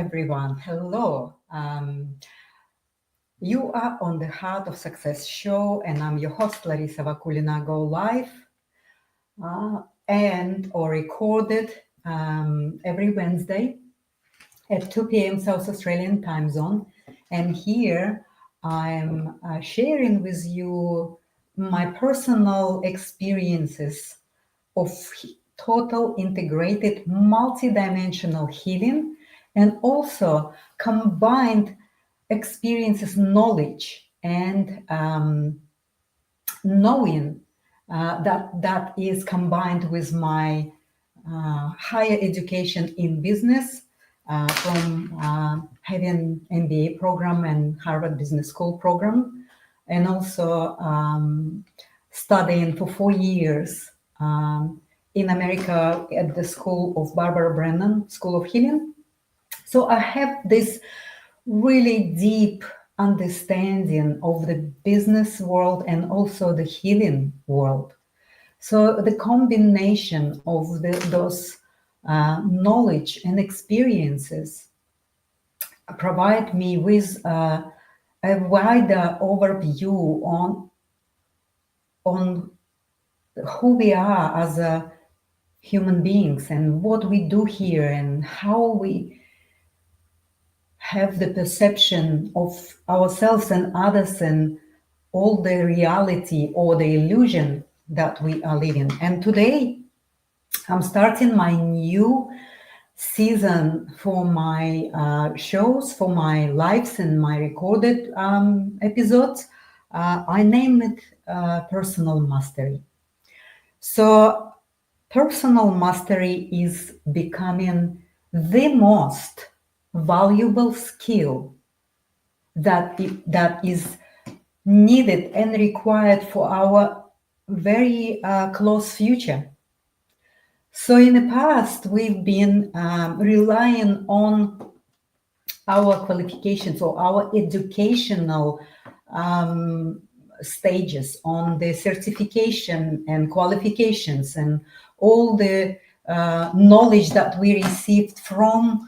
everyone. Hello. You are on the Heart of Success show, and I'm your host, Larisa Vakulina. Go live and or recorded every Wednesday at 2 p.m. South Australian time zone. And here I'm sharing with you my personal experiences of total integrated multidimensional healing and also combined experiences, knowledge, and knowing that is combined with my higher education in business from having MBA program and Harvard Business School program, and also studying for 4 years in America at the School of Barbara Brennan School of Healing. So I have this really deep understanding of the business world and also the healing world. So the combination of those knowledge and experiences provide me with a wider overview on who we are as a human beings and what we do here and how we have the perception of ourselves and others and all the reality or the illusion that we are living. And today I'm starting my new season for my shows, for my lives and my recorded episodes. I name it Personal Mastery. So personal mastery is becoming the most valuable skill that is needed and required for our very close future. So in the past, we've been relying on our qualifications or our educational stages, on the certification and qualifications and all the knowledge that we received from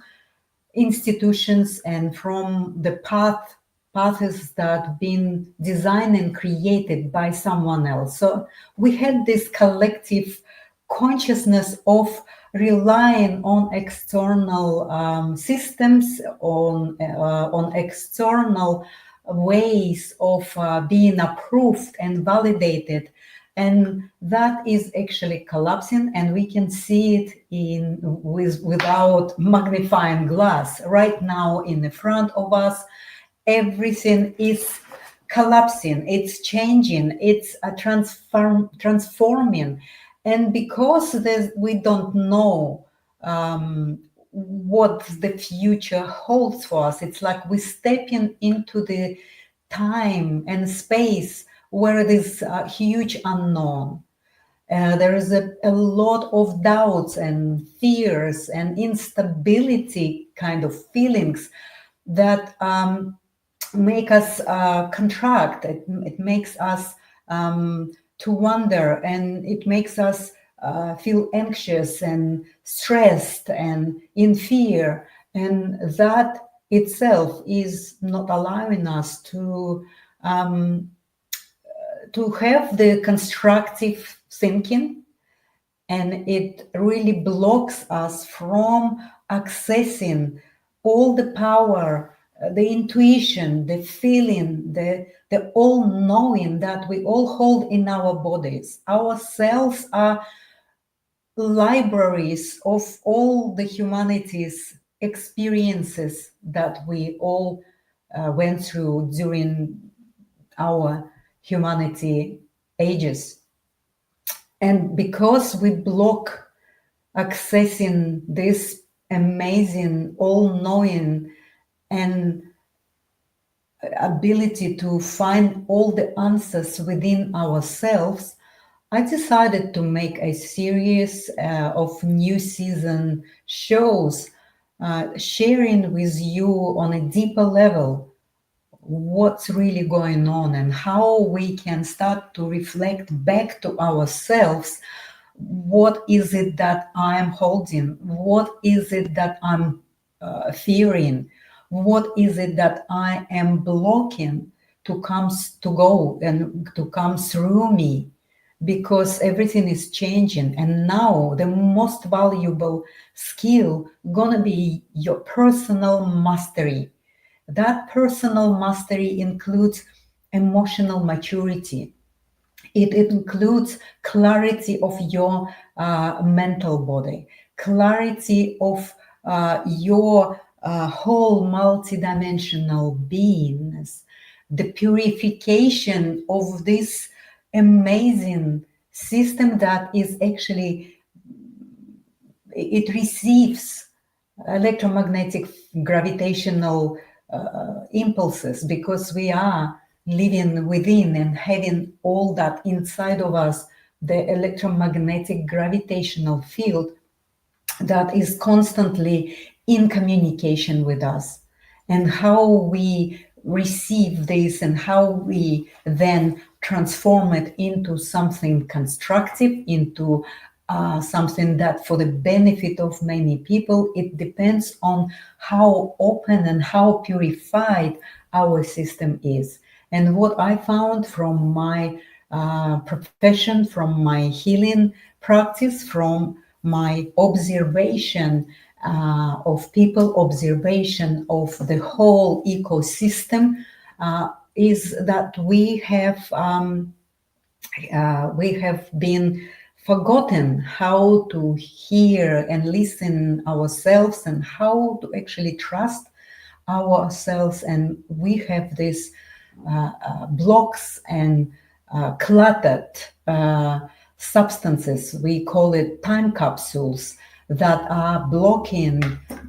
institutions and from the paths that been designed and created by someone else. So we had this collective consciousness of relying on external systems, on external ways of being approved and validated, and that is actually collapsing, and we can see it without magnifying glass right now in the front of us. Everything is collapsing, it's changing, it's transforming. And because we don't know what the future holds for us, it's like we're stepping into the time and space where it is a huge unknown. There is a lot of doubts and fears and instability kind of feelings that make us contract. It makes us to wonder, and it makes us feel anxious and stressed and in fear, and that itself is not allowing us to have the constructive thinking, and it really blocks us from accessing all the power, the intuition, the feeling, the all-knowing that we all hold in our bodies. Our cells are libraries of all the humanity's experiences that we all went through during our humanity ages. And because we block accessing this amazing all-knowing and ability to find all the answers within ourselves, I decided to make a series of new season shows, sharing with you on a deeper level what's really going on and how we can start to reflect back to ourselves. What is it that I'm holding? What is it that I'm fearing? What is it that I am blocking to go and to come through me? Because everything is changing, and now the most valuable skill gonna be your personal mastery. That personal mastery includes emotional maturity. It includes clarity of your mental body, clarity of your whole multidimensional beingness, the purification of this amazing system that is actually, it receives electromagnetic gravitational impulses, because we are living within and having all that inside of us, the electromagnetic gravitational field that is constantly in communication with us. And how we receive this and how we then transform it into something constructive, into something that for the benefit of many people, it depends on how open and how purified our system is. And what I found from my profession, from my healing practice, from my observation of people, observation of the whole ecosystem, is that we have been forgotten how to hear and listen ourselves, and how to actually trust ourselves. And we have these blocks and cluttered substances, we call it time capsules, that are blocking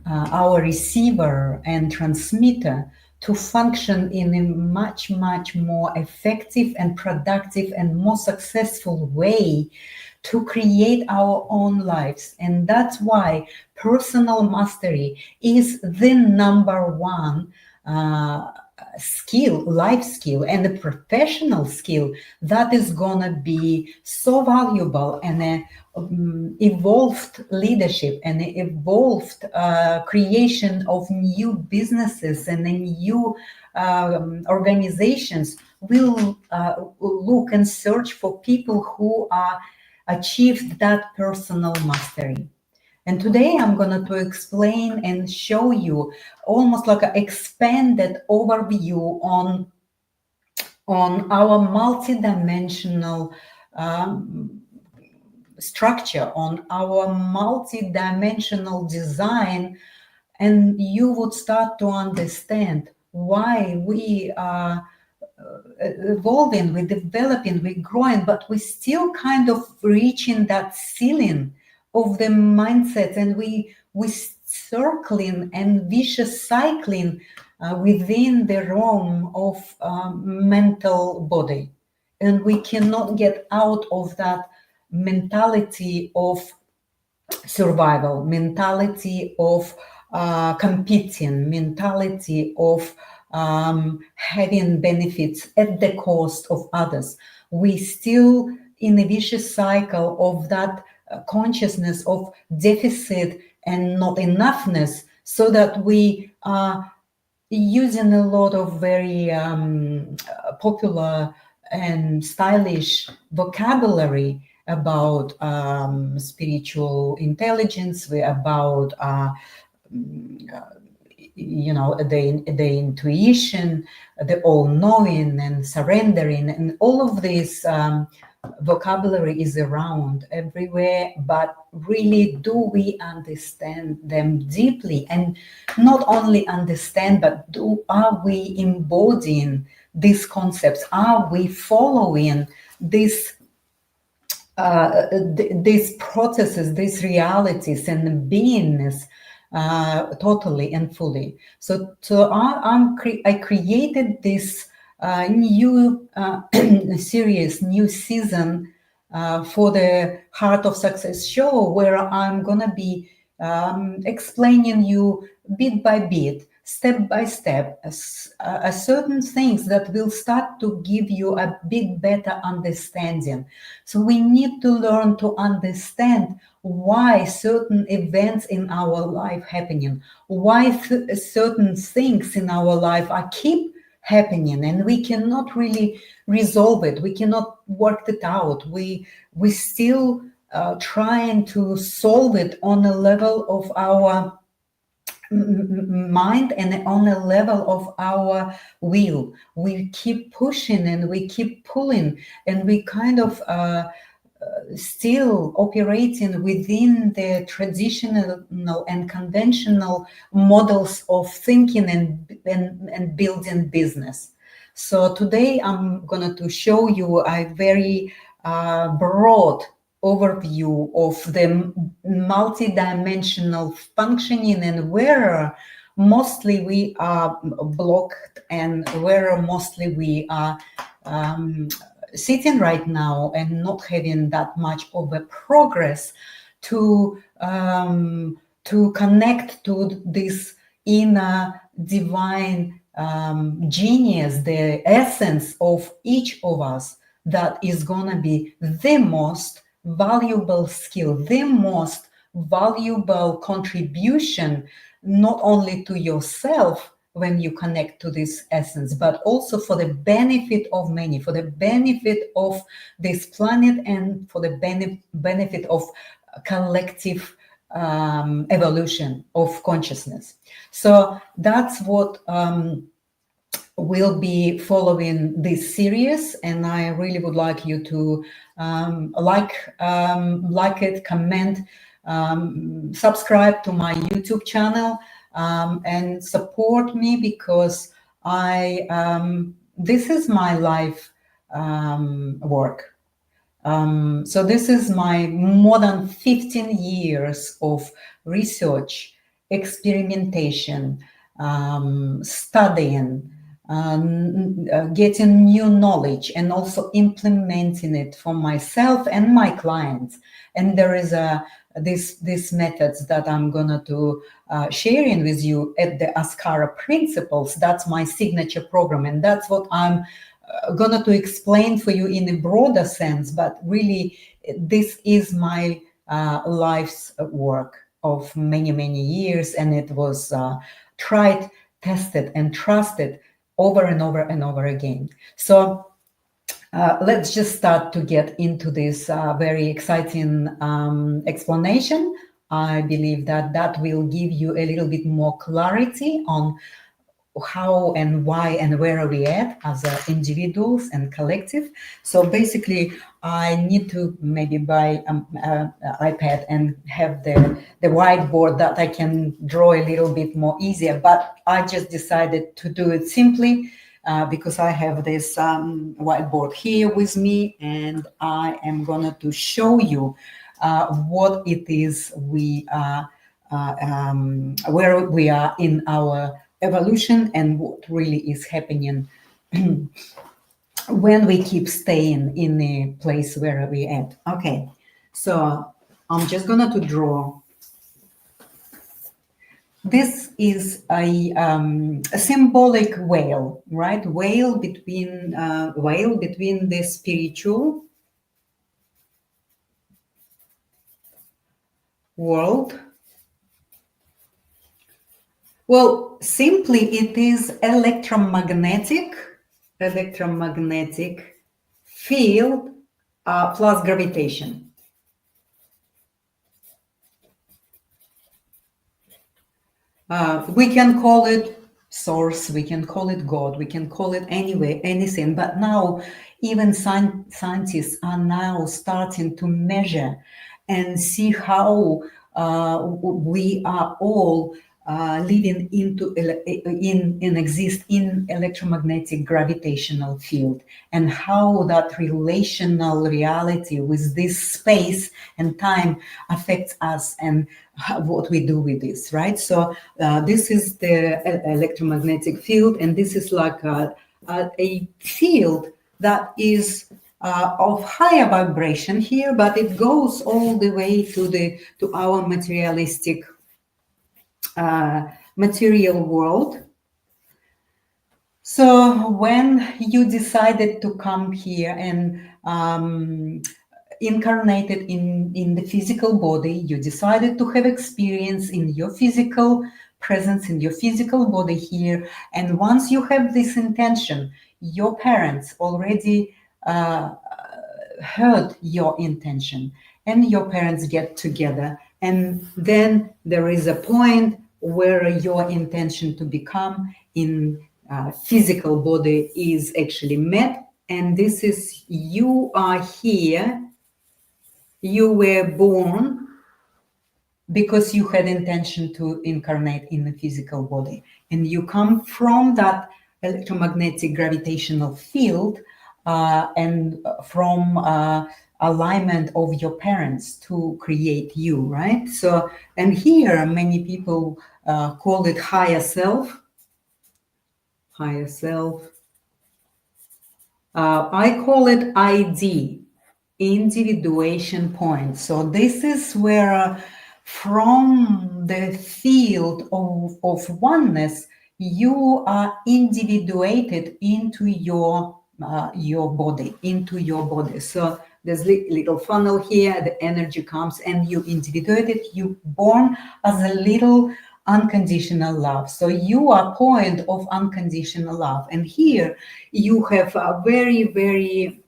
our receiver and transmitter to function in a much, much more effective and productive and more successful way to create our own lives. And that's why personal mastery is the number one skill, life skill, and a professional skill that is gonna be so valuable, and evolved leadership and evolved creation of new businesses and new organizations will look and search for people who are achieved that personal mastery. And today I'm going to explain and show you almost like an expanded overview on our multidimensional structure, on our multidimensional design, and you would start to understand why we are evolving, we're developing, we're growing, but we're still kind of reaching that ceiling of the mindset, and we circling and vicious cycling within the realm of mental body, and we cannot get out of that mentality of survival, mentality of competing, mentality of having benefits at the cost of others. We still in a vicious cycle of that consciousness of deficit and not enoughness, so that we are using a lot of very popular and stylish vocabulary about spiritual intelligence, about the intuition, the all-knowing and surrendering, and all of this vocabulary is around everywhere. But really, do we understand them deeply? And not only understand, but are we embodying these concepts? Are we following these processes, these realities and beingness totally and fully? So I created this new series, new season for the Heart of Success show, where I'm gonna be explaining you bit by bit step by step, certain things that will start to give you a bit better understanding. So we need to learn to understand why certain events in our life happening, why certain things in our life are keep happening, and we cannot really resolve it. We cannot work it out. We still trying to solve it on a level of our mind and on a level of our will. We keep pushing and we keep pulling, and we kind of still operating within the traditional and conventional models of thinking and building business. So today I'm going to show you a very broad overview of the multidimensional functioning and where mostly we are blocked and where mostly we are sitting right now and not having that much of a progress to connect to this inner divine genius, the essence of each of us, that is gonna be the most valuable skill, the most valuable contribution, not only to yourself when you connect to this essence, but also for the benefit of many, for the benefit of this planet, and for the benefit of collective evolution of consciousness. So that's what will be following this series, and I really would like you to like it, comment, subscribe to my YouTube channel, and support me, because I this is my life work. So this is my more than 15 years of research, experimentation, studying, getting new knowledge, and also implementing it for myself and my clients. And there is these methods that I'm gonna to sharing with you at the Askara Principles. That's my signature program, and that's what I'm gonna to explain for you in a broader sense. But really, this is my life's work of many years, and it was tried, tested, and trusted over and over and over again. So let's just start to get into this very exciting explanation. I believe that that will give you a little bit more clarity on how and why and where are we at as individuals and collective. So basically, I need to maybe buy an iPad and have the whiteboard that I can draw a little bit more easier. But I just decided to do it simply because I have this whiteboard here with me, and I am going to show you what it is we are, where we are in our evolution, and what really is happening when we keep staying in the place where we at. Okay, so I'm just gonna to draw. This is a symbolic whale, right? Whale between the spiritual world. Well, simply it is electromagnetic field plus gravitation. We can call it source, we can call it God, we can call it anyway, anything. But now even scientists are now starting to measure and see how we are all living into in exist in electromagnetic gravitational field, and how that relational reality with this space and time affects us, and what we do with this, right? So this is the electromagnetic field, and this is like a field that is of higher vibration here, but it goes all the way to our materialistic material world. So when you decided to come here and incarnated in the physical body, you decided to have experience in your physical presence, in your physical body here. And once you have this intention, your parents already heard your intention, and your parents get together, and then there is a point where your intention to become in physical body is actually met, and this is you are here, you were born because you had intention to incarnate in the physical body, and you come from that electromagnetic gravitational field and from alignment of your parents to create you, right? So, and here many people call it higher self. Higher self. I call it ID, individuation point. So this is where from the field of oneness, you are individuated into your body, into your body. So there's little funnel here, the energy comes and you individuated, you born as a little unconditional love. So you are point of unconditional love. And here you have a very, very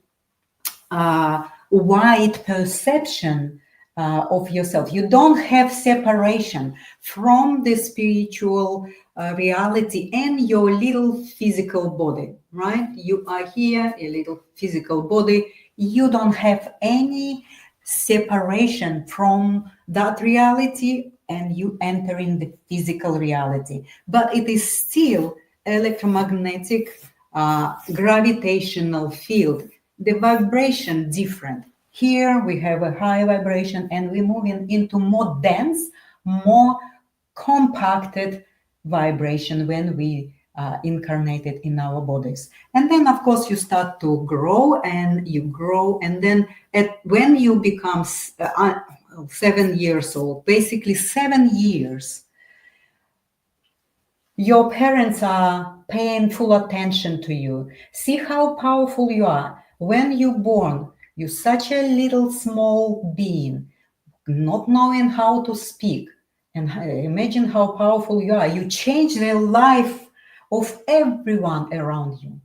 wide perception of yourself. You don't have separation from the spiritual reality and your little physical body, right? You are here, a little physical body. You don't have any separation from that reality, and you enter in the physical reality. But it is still electromagnetic gravitational field, the vibration different. Here we have a high vibration and we're moving into more dense, more compacted vibration when we incarnated in our bodies. And then of course you start to grow and you grow, and then when you become 7 years old, basically 7 years, your parents are paying full attention to you. See how powerful you are. When you're born, you're such a little small being, not knowing how to speak. And imagine how powerful you are. You change the life of everyone around you.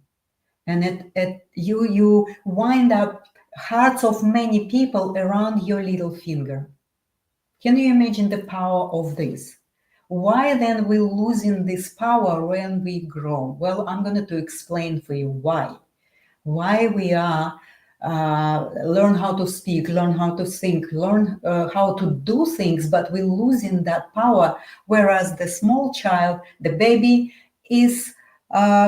And you wind up hearts of many people around your little finger. Can you imagine the power of this? Why then we're losing this power when we grow? Well, I'm going to explain for you why. Why we are learn how to speak, learn how to think, learn how to do things, but we're losing that power. Whereas the small child, the baby, is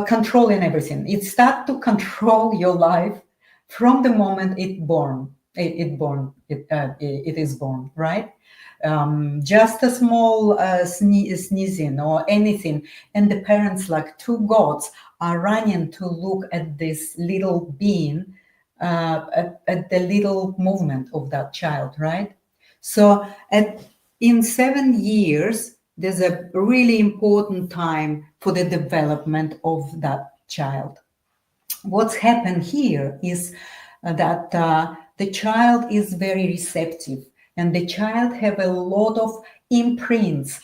controlling everything. It starts to control your life from the moment it is born, right? Just a small sneezing or anything, and the parents, like two gods, are running to look at this little being, at the little movement of that child, right? So in 7 years, there's a really important time for the development of that child. What's happened here is that the child is very receptive, and the child have a lot of imprints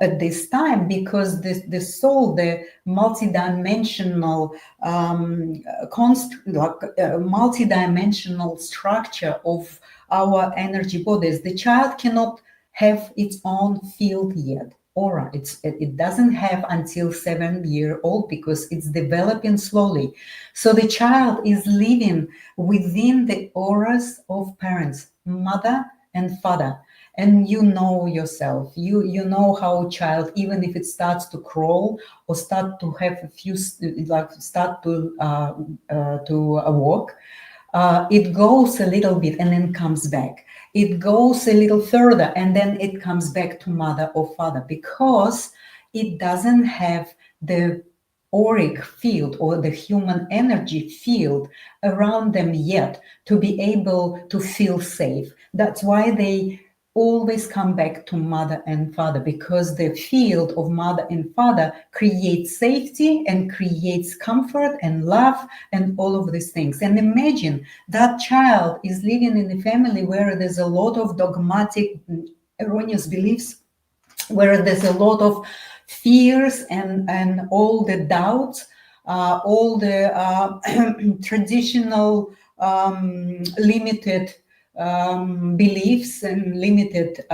at this time, because the soul, the multidimensional multidimensional structure of our energy bodies, the child cannot have its own field yet, aura. It doesn't have until 7-year-old, because it's developing slowly. So the child is living within the auras of parents, mother and father. And you know yourself, you know how a child, even if it starts to crawl or start to have a few, like start to walk, it goes a little bit and then comes back. It goes a little further and then it comes back to mother or father, because it doesn't have the auric field or the human energy field around them yet to be able to feel safe. That's why they always come back to mother and father, because the field of mother and father creates safety and creates comfort and love and all of these things. And imagine that child is living in a family where there's a lot of dogmatic, erroneous beliefs, where there's a lot of fears and all the doubts, all the traditional limited beliefs and limited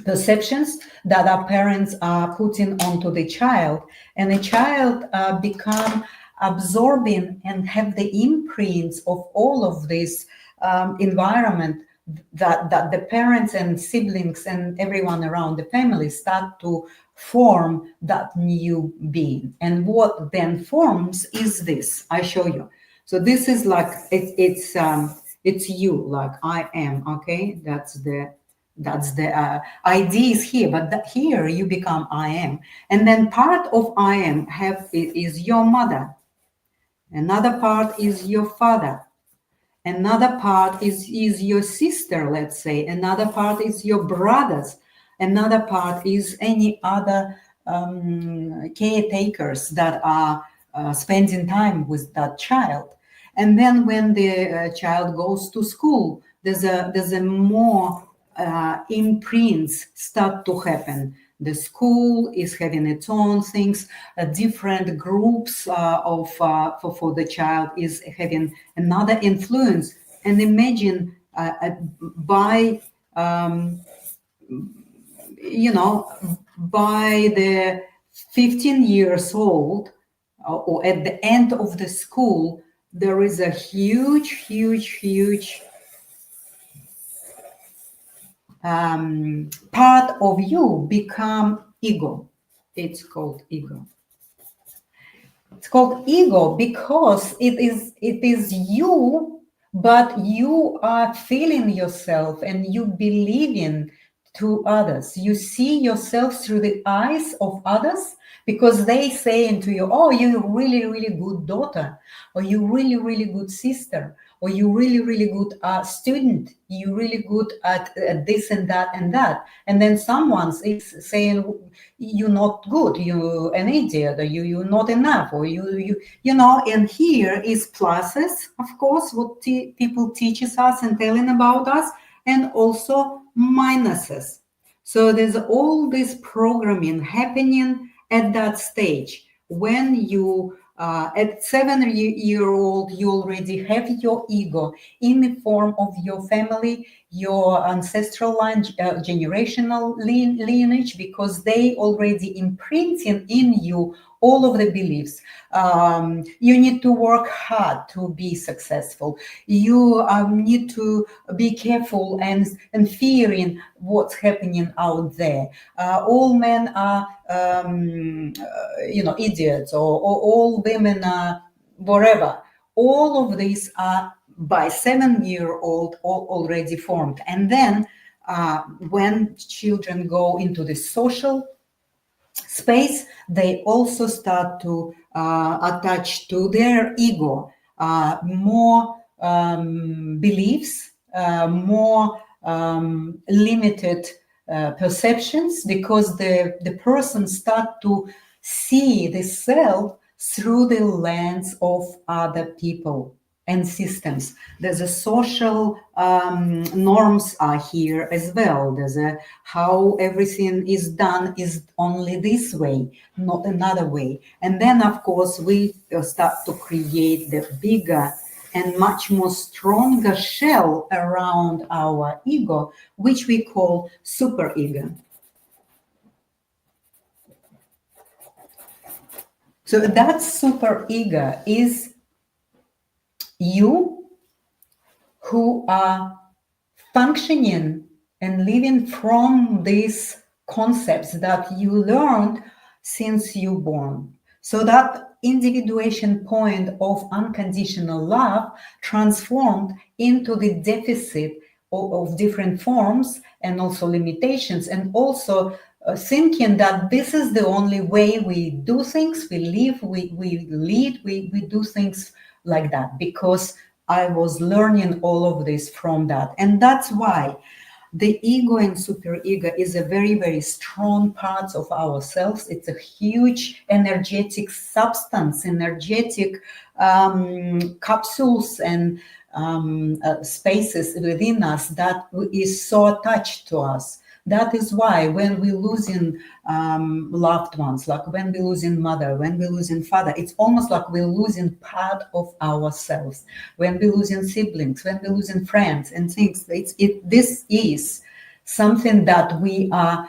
perceptions that our parents are putting onto the child, and a child become absorbing and have the imprints of all of this environment, that the parents and siblings and everyone around the family start to form that new being. And what then forms is this. I show you. So this is like it's you, like I am. Okay, that's the idea is here, but here you become I am, and then part of I am is your mother, another part is your father, another part is your sister, let's say, another part is your brothers, another part is any other caretakers that are spending time with that child. And then when the child goes to school, there's a more imprints start to happen. The school is having its own things. Different groups for the child is having another influence. And imagine by by the 15 years old, or at the end of the school, there is a huge part of you become ego. It's called ego. It's called ego because it is you, but you are feeling yourself and you believe in to others. You see yourself through the eyes of others because they say to you, oh, you're really, really good daughter, or you really, really good sister, or you really, really good student, you really good at this and that and that. And then someone is saying, you're not good, you're an idiot, or you're not enough, or you know, and here is pluses, of course, what people teaches us and telling about us, and also minuses. So there's all this programming happening at that stage when you at 7-year-old, you already have your ego in the form of your family, your ancestral line, generational lineage, because they already imprinting in you all of the beliefs. You need to work hard to be successful. You need to be careful and fearing what's happening out there. All men are, idiots, or all women are whatever. All of these are by 7-year-old already formed. And then when children go into the social space, they also start to attach to their ego more beliefs, more limited perceptions, because the person start to see the self through the lens of other people and systems. There's a social norms are here as well. There's a how everything is done is only this way, not another way. And then, of course, we start to create the bigger and much more stronger shell around our ego, which we call superego. So that superego is you who are functioning and living from these concepts that you learned since you were born. So that individuation point of unconditional love transformed into the deficit of different forms and also limitations, and also thinking that this is the only way we do things, we live, we lead, we do things like that, because I was learning all of this from that. And that's why The ego and superego is a very, very strong parts of ourselves. It's a huge energetic substance, energetic capsules and spaces within us that is so attached to us. That is why when we losing loved ones, like when we losing mother, when we losing father, it's almost like we're losing part of ourselves. When we losing siblings, when we losing friends and things, this is something that we are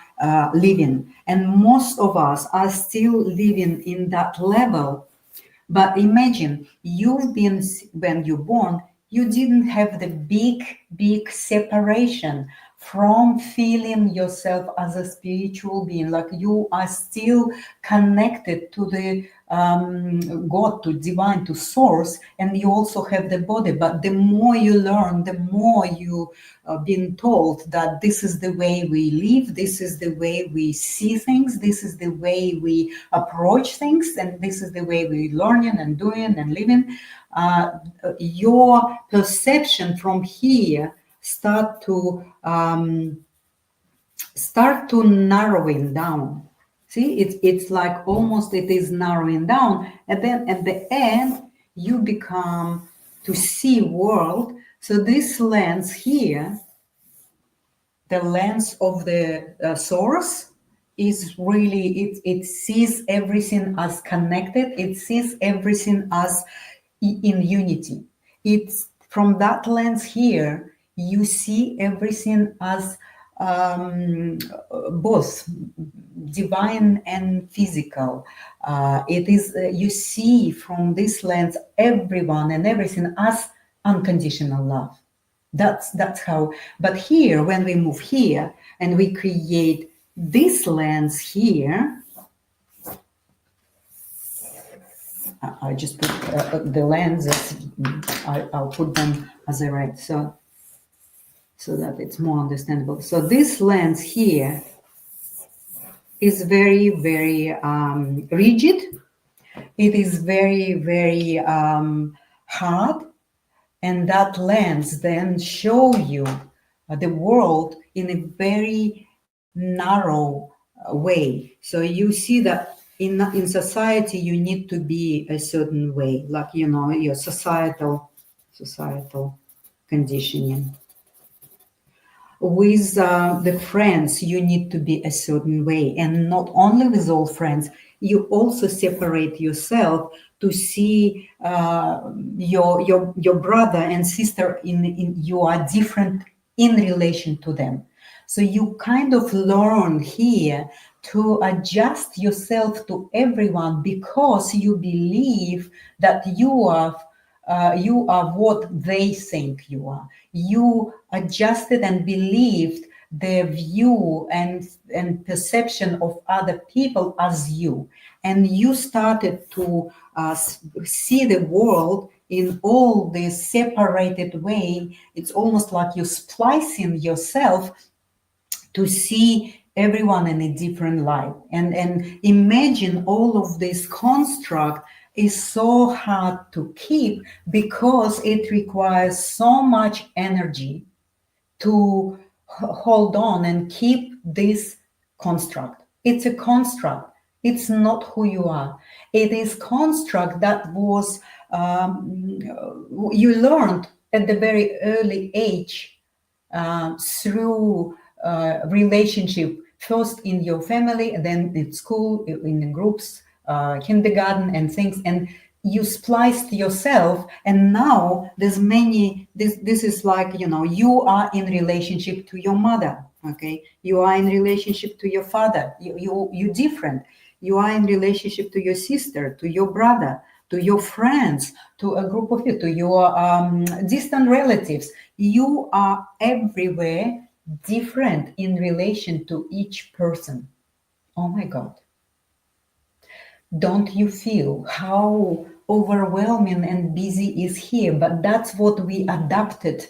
living, and most of us are still living in that level. But imagine you've been, when you're born, you didn't have the big separation from feeling yourself as a spiritual being. Like you are still connected to the God, to divine, to source, and you also have the body. But the more you learn, the more you been told that this is the way we live, this is the way we see things, this is the way we approach things, and this is the way we learning and doing and living. Your perception from here start to narrowing down. See, it's like almost it is narrowing down, and then at the end you become to see world. So this lens here, the lens of the source, is really it sees everything as connected. It sees everything as in unity. It's from that lens here you see everything as both divine and physical. It is you see from this lens everyone and everything as unconditional love. That's how. But here, when we move here and we create this lens here, I just put the lenses. I'll put them as a red, so that it's more understandable. So this lens here is very, very rigid. It is very, very hard. And that lens then show you the world in a very narrow way. So you see that in society you need to be a certain way, like your societal conditioning. With the friends, you need to be a certain way, and not only with all friends, you also separate yourself to see your brother and sister in you are different in relation to them. So you kind of learn here to adjust yourself to everyone because you believe that you are what they think you are. You adjusted and believed their view and perception of other people as you. And you started to see the world in all this separated way. It's almost like you're splicing yourself to see everyone in a different light. And imagine all of this construct is so hard to keep because it requires so much energy to hold on and keep this construct. It's a construct. It's not who you are. It is construct that was you learned at the very early age through relationship, first in your family, then in school, in the groups, kindergarten and things, and you spliced yourself, and now there's many, this is like, you are in relationship to your mother, okay? You are in relationship to your father, you different. You are in relationship to your sister, to your brother, to your friends, to a group of you, to your distant relatives. You are everywhere different in relation to each person. Oh my God. Don't you feel how overwhelming and busy is here? But that's what we adapted.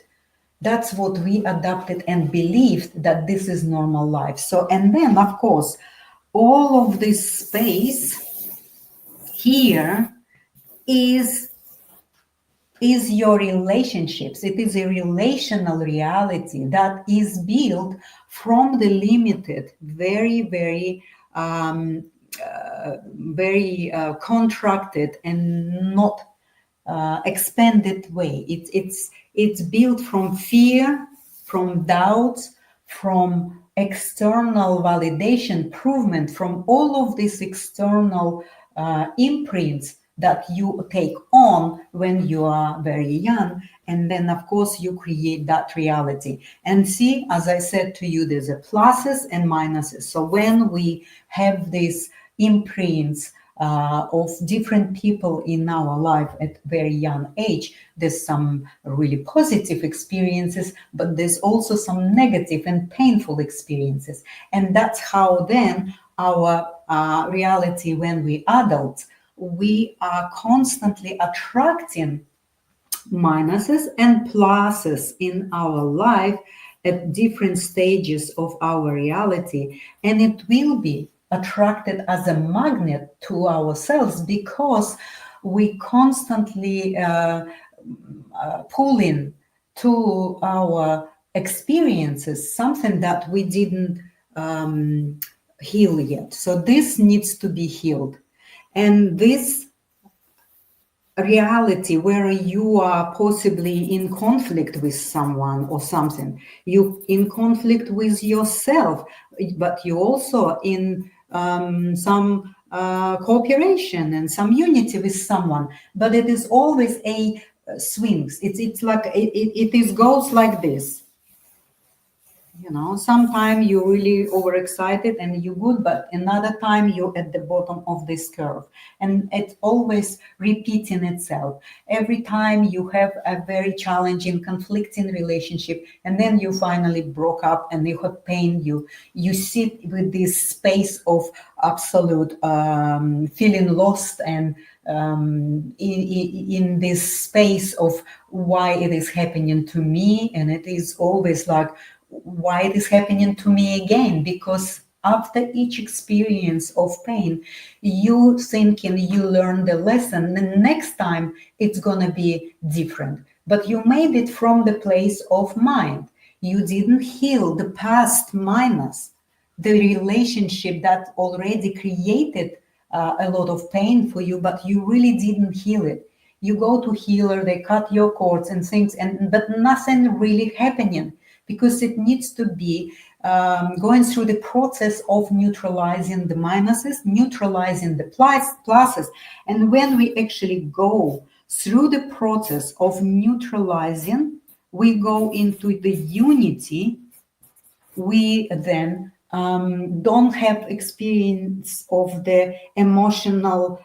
That's what we adapted and believed that this is normal life. So, and then of course, all of this space here is is your relationships. It is a relational reality that is built from the limited, um, very contracted and not expanded way. It's built from fear, from doubts, from external validation, improvement, from all of these external imprints that you take on when you are very young. And then, of course, you create that reality. And see, as I said to you, there's a pluses and minuses. So when we have these imprints of different people in our life at very young age, there's some really positive experiences, but there's also some negative and painful experiences. And that's how then our reality when we adults, we are constantly attracting minuses and pluses in our life at different stages of our reality, and it will be attracted as a magnet to ourselves because we constantly pull in to our experiences something that we didn't heal yet. So this needs to be healed, and this reality where you are possibly in conflict with someone or something, you in conflict with yourself, but you also in some cooperation and some unity with someone, but it is always a swings. It's like it is goes like this. Sometimes you're really overexcited and you good, but another time you're at the bottom of this curve. And it's always repeating itself. Every time you have a very challenging, conflicting relationship, and then you finally broke up and you have pain, you sit with this space of absolute feeling lost and in this space of why it is happening to me. And it is always like, why it is happening to me again? Because after each experience of pain, you thinking you learn the lesson, the next time it's gonna be different. But you made it from the place of mind. You didn't heal the past minus, the relationship that already created a lot of pain for you, but you really didn't heal it. You go to healer, they cut your cords and things, but nothing really happening, because it needs to be going through the process of neutralizing the minuses, neutralizing the pluses. And when we actually go through the process of neutralizing, we go into the unity. We then don't have experience of the emotional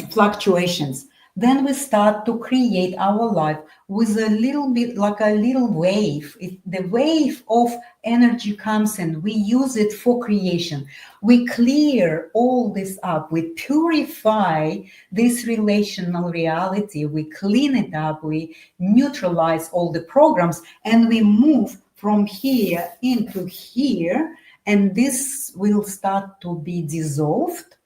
fluctuations. Then we start to create our life with a little bit like a little wave. The wave of energy comes and we use it for creation. We clear all this up. We purify this relational reality. We clean it up. We neutralize all the programs and we move from here into here. And this will start to be dissolved.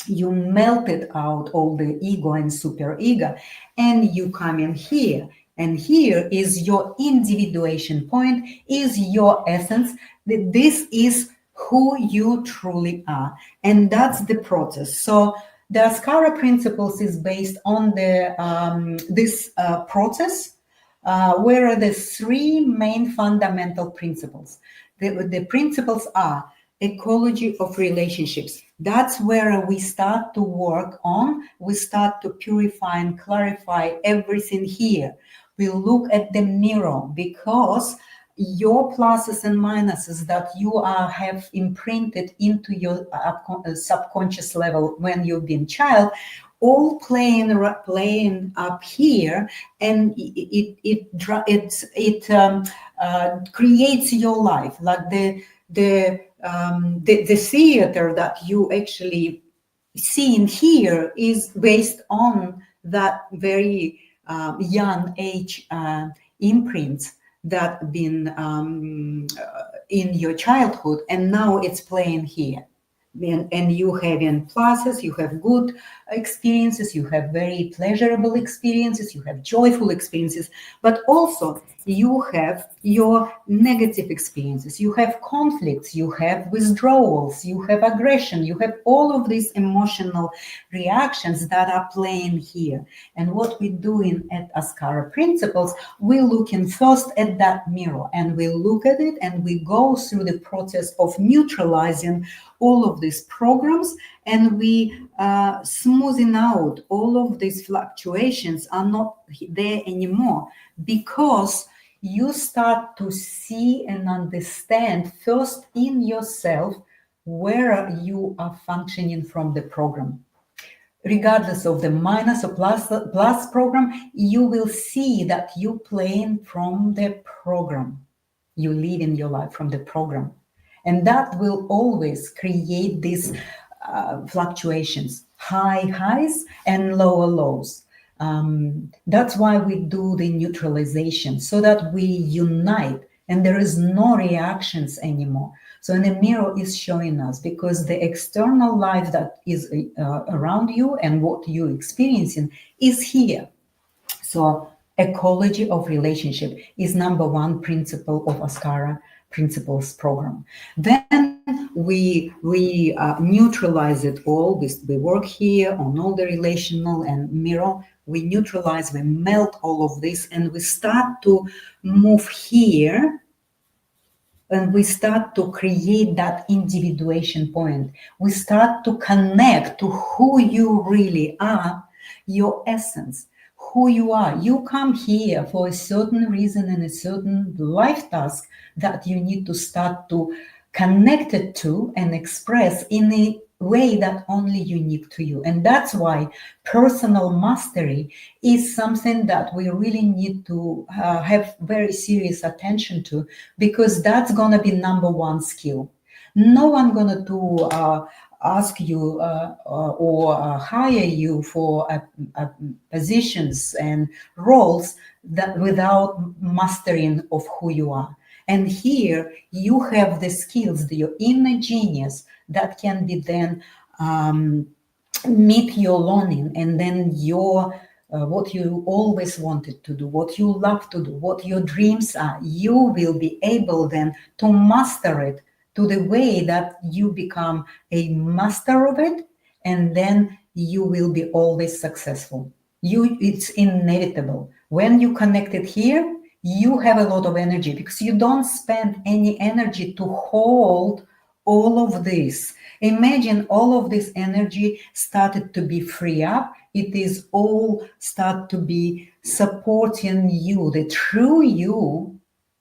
You melted out all the ego and super ego, and you come in here. And here is your individuation point, is your essence. This is who you truly are. And that's the process. So the Askara principles is based on this process, where are the three main fundamental principles. The principles are ecology of relationships. That's where we start to work on. We start to purify and clarify everything here. We look at the mirror, because your pluses and minuses that you have imprinted into your subconscious level when you've been child, all playing up here, and it creates your life. Like the theater that you actually see in here is based on that very young age imprints that been in your childhood, and now it's playing here. And you having pluses, you have good experiences, you have very pleasurable experiences, you have joyful experiences, but also you have your negative experiences, you have conflicts, you have withdrawals, you have aggression, you have all of these emotional reactions that are playing here. And what we do at Askara Principles, we look in first at that mirror and we look at it and we go through the process of neutralizing all of these programs, and we smoothing out all of these fluctuations are not there anymore, because you start to see and understand first in yourself where you are functioning from the program. Regardless of the minus or plus program, you will see that you playing from the program. You live in your life from the program. And that will always create these fluctuations, high highs and lower lows. That's why we do the neutralization, so that we unite and there is no reactions anymore. So the mirror is showing us, because the external life that is around you and what you're experiencing is here. So ecology of relationship is number one principle of Askara Principles program. Then we neutralize it all. We work here on all the relational and mirror. We neutralize, we melt all of this, and we start to move here, and we start to create that individuation point. We start to connect to who you really are, your essence, who you are. You come here for a certain reason and a certain life task that you need to start to connect it to and express in a way that only unique to you. And that's why personal mastery is something that we really need to have very serious attention to, because that's going to be number one skill. No one going to do ask you or hire you for positions and roles that without mastering of who you are. And here you have the skills, your inner genius that can be then meet your longing, and then your what you always wanted to do, what you love to do, what your dreams are. You will be able then to master it to the way that you become a master of it, and then you will be always successful. It's inevitable. When you connect it here, you have a lot of energy, because you don't spend any energy to hold all of this. Imagine all of this energy started to be free up. It is all start to be supporting you, the true you,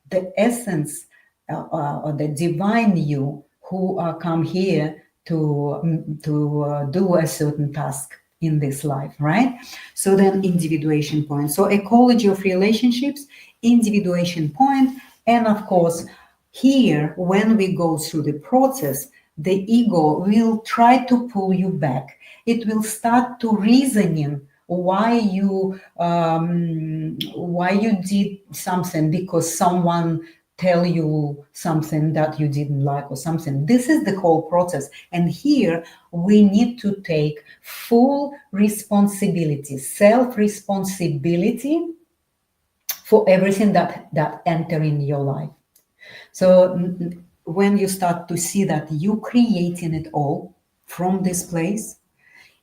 the essence or the divine you, who come here to do a certain task in this life, right? So then individuation point. So ecology of relationships, individuation point, and of course, here, when we go through the process, the ego will try to pull you back. It will start to reasoning why you did something, because someone tell you something that you didn't like or something. This is the whole process. And here we need to take full responsibility, self-responsibility for everything that enter in your life. So when you start to see that you creating it all from this place,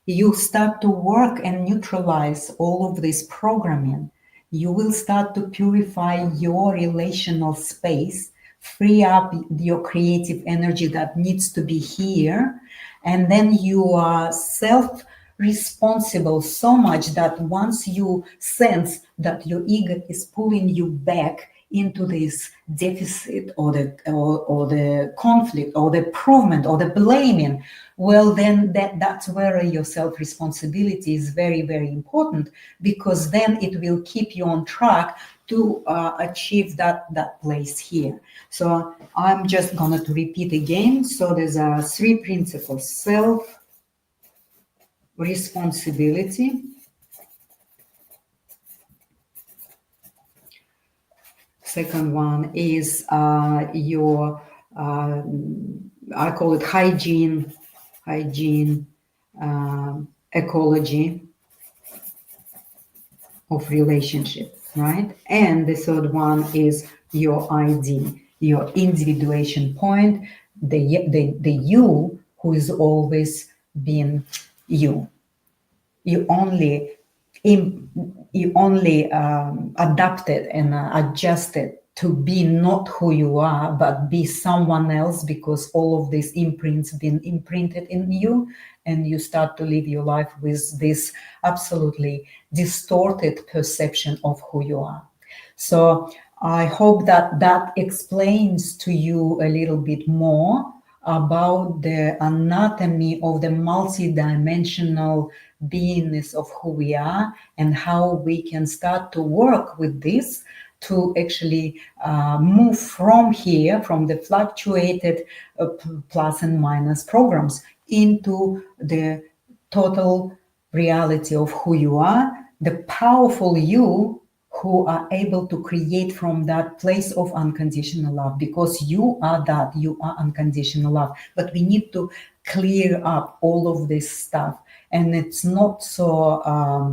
you start to work and neutralize all of this programming. You will start to purify your relational space, free up your creative energy that needs to be here, and then you are self-responsible so much that once you sense that your ego is pulling you back into this deficit or the conflict or the improvement or the blaming, well, then that's where your self-responsibility is very, very important, because then it will keep you on track to achieve that place here. So I'm just going to repeat again. So there's 3 principles: self-responsibility, second one is your I call it hygiene, ecology of relationship, right? And the third one is your ID, your individuation point, the you who is always been you. You only you only adapted and adjusted to be not who you are, but be someone else because all of these imprints been imprinted in you, and you start to live your life with this absolutely distorted perception of who you are. So I hope that that explains to you a little bit more about the anatomy of the multidimensional beingness of who we are and how we can start to work with this to actually move from here, from the fluctuated plus and minus programs into the total reality of who you are, the powerful you who are able to create from that place of unconditional love, because you are that, you are unconditional love. But we need to clear up all of this stuff. And it's not so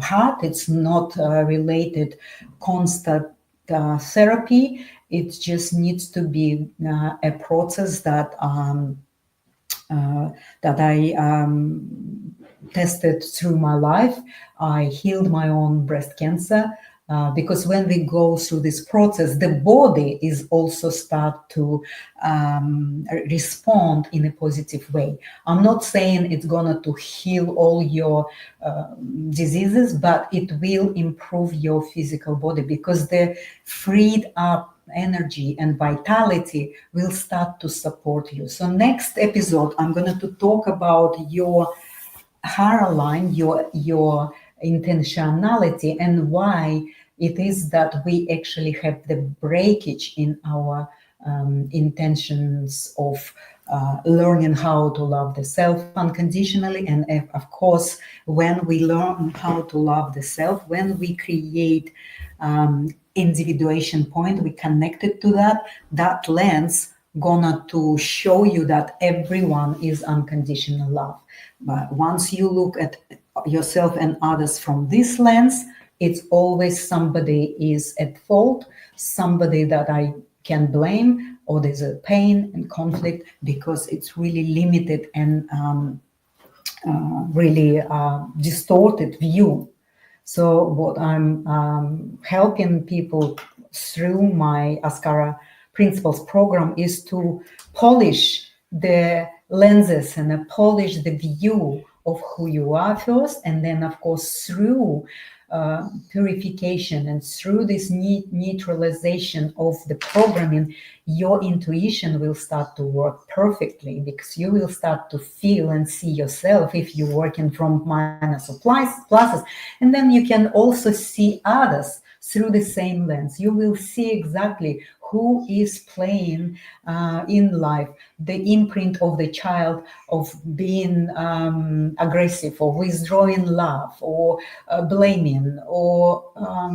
hard, it's not related constant therapy. It just needs to be a process that I tested through my life. I healed my own breast cancer because when we go through this process, the body is also start to respond in a positive way. I'm not saying it's gonna to heal all your diseases, but it will improve your physical body because the freed up energy and vitality will start to support you. So next episode, I'm going to talk about your higher line, your intentionality, and why it is that we actually have the breakage in our intentions of learning how to love the self unconditionally. And of course, when we learn how to love the self, when we create individuation point, we connected to that, that lens gonna to show you that everyone is unconditional love. But once you look at yourself and others from this lens, it's always somebody is at fault, somebody that I can blame, or there's a pain and conflict because it's really limited and really distorted view. So what I'm helping people through my Askara Principles program is to polish the lenses and polish the view of who you are first, and then of course through purification and through this neutralization of the programming, your intuition will start to work perfectly because you will start to feel and see yourself if you're working from minus or pluses. And then you can also see others through the same lens. You will see exactly who is playing in life the imprint of the child of being aggressive or withdrawing love or blaming or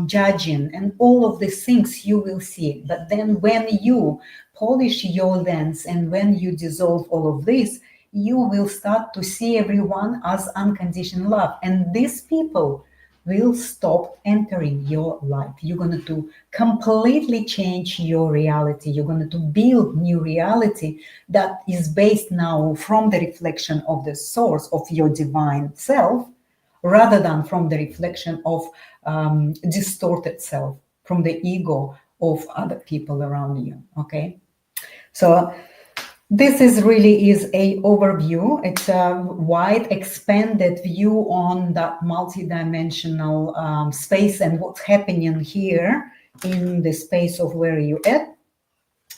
judging, and all of these things you will see. But then when you polish your lens and when you dissolve all of this, you will start to see everyone as unconditional love, and these people will stop entering your life. You're going to completely change your reality. You're going to build new reality that is based now from the reflection of the source of your divine self, rather than from the reflection of distorted self, from the ego of other people around you. Okay, so this is really is a overview. It's a wide, expanded view on that multidimensional space and what's happening here in the space of where you at.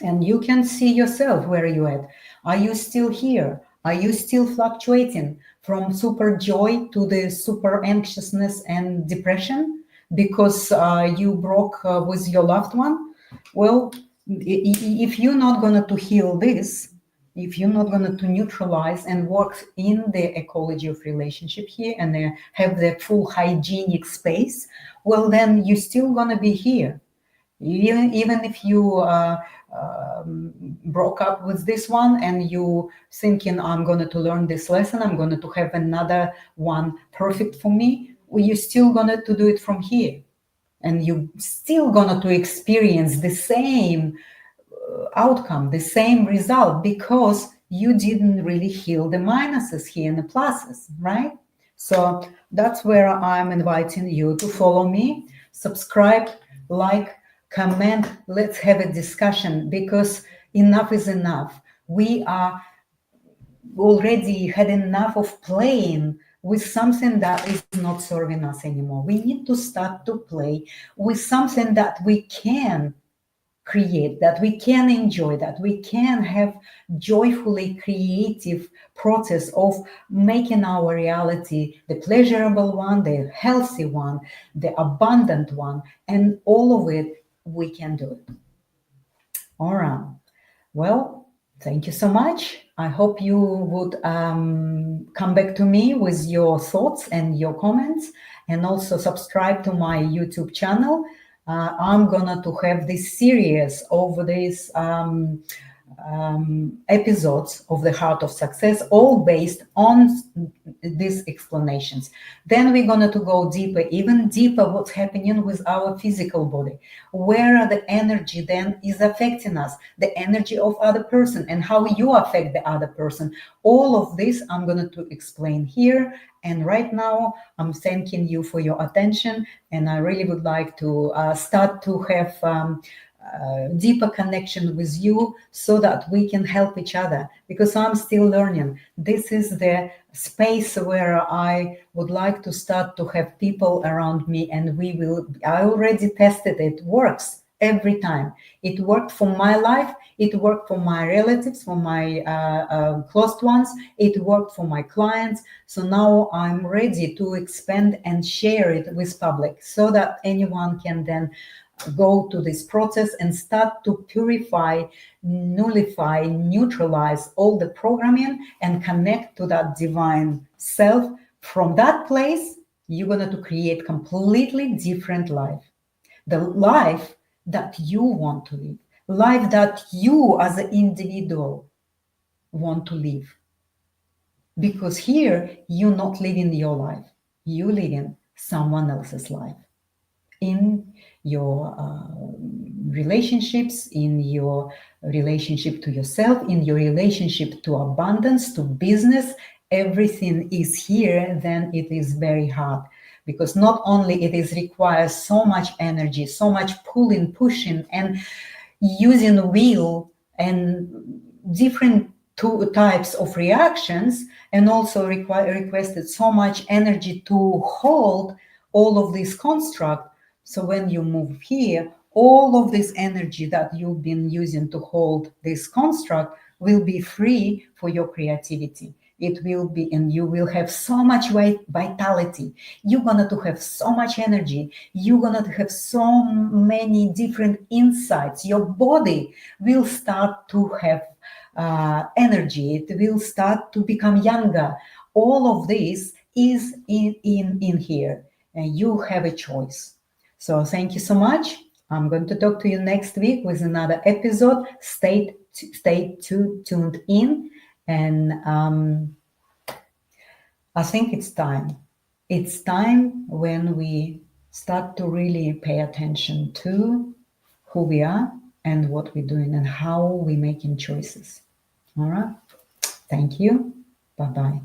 And you can see yourself where you at. Are you still here? Are you still fluctuating from super joy to the super anxiousness and depression because you broke with your loved one? Well, if you're not going to heal this, if you're not going to neutralize and work in the ecology of relationship here and have the full hygienic space, well, then you're still going to be here. Even if you broke up with this one and you thinking, I'm going to learn this lesson, I'm going to have another one perfect for me, well, you're still going to do it from here, and you still going to experience the same outcome, the same result, because you didn't really heal the minuses here and the pluses, right? So that's where I'm inviting you to follow me, subscribe, like, comment. Let's have a discussion, because enough is enough. We are already had enough of playing with something that is not serving us anymore. We need to start to play with something that we can create, that we can enjoy, that we can have joyfully creative process of making our reality the pleasurable one, the healthy one, the abundant one, and all of it we can do it. All right. Well, thank you so much. I hope you would come back to me with your thoughts and your comments, and also subscribe to my YouTube channel. I'm gonna to have this series of these episodes of the Heart of Success, all based on these explanations. Then we're going to go deeper, even deeper, what's happening with our physical body, where the energy then is affecting us, the energy of other person, and how you affect the other person. All of this I'm going to explain here. And right now, I'm thanking you for your attention, and I really would like to start to have deeper connection with you, so that we can help each other, because I'm still learning. This is the space where I would like to start to have people around me, and I already tested it, works every time. It worked for my life, it worked for my relatives, for my close ones, it worked for my clients. So now I'm ready to expand and share it with public, so that anyone can then go to this process and start to purify, nullify, neutralize all the programming, and connect to that divine self. From that place, you're going to create completely different life, the life that you want to live, life that you as an individual want to live. Because here you're not living your life, you're living someone else's life, in your relationships, in your relationship to yourself, in your relationship to abundance, to business. Everything is here. Then it is very hard, because not only it is requires so much energy, so much pulling, pushing, and using will, and different two types of reactions, and also requested so much energy to hold all of this construct. So when you move here, all of this energy that you've been using to hold this construct will be free for your creativity. It will be, and you will have so much vitality. You're gonna to have so much energy. You're gonna to have so many different insights. Your body will start to have energy. It will start to become younger. All of this is in here, and you have a choice. So thank you so much. I'm going to talk to you next week with another episode. Stay tuned in, and I think it's time. It's time when we start to really pay attention to who we are and what we're doing and how we're making choices. All right. Thank you. Bye bye.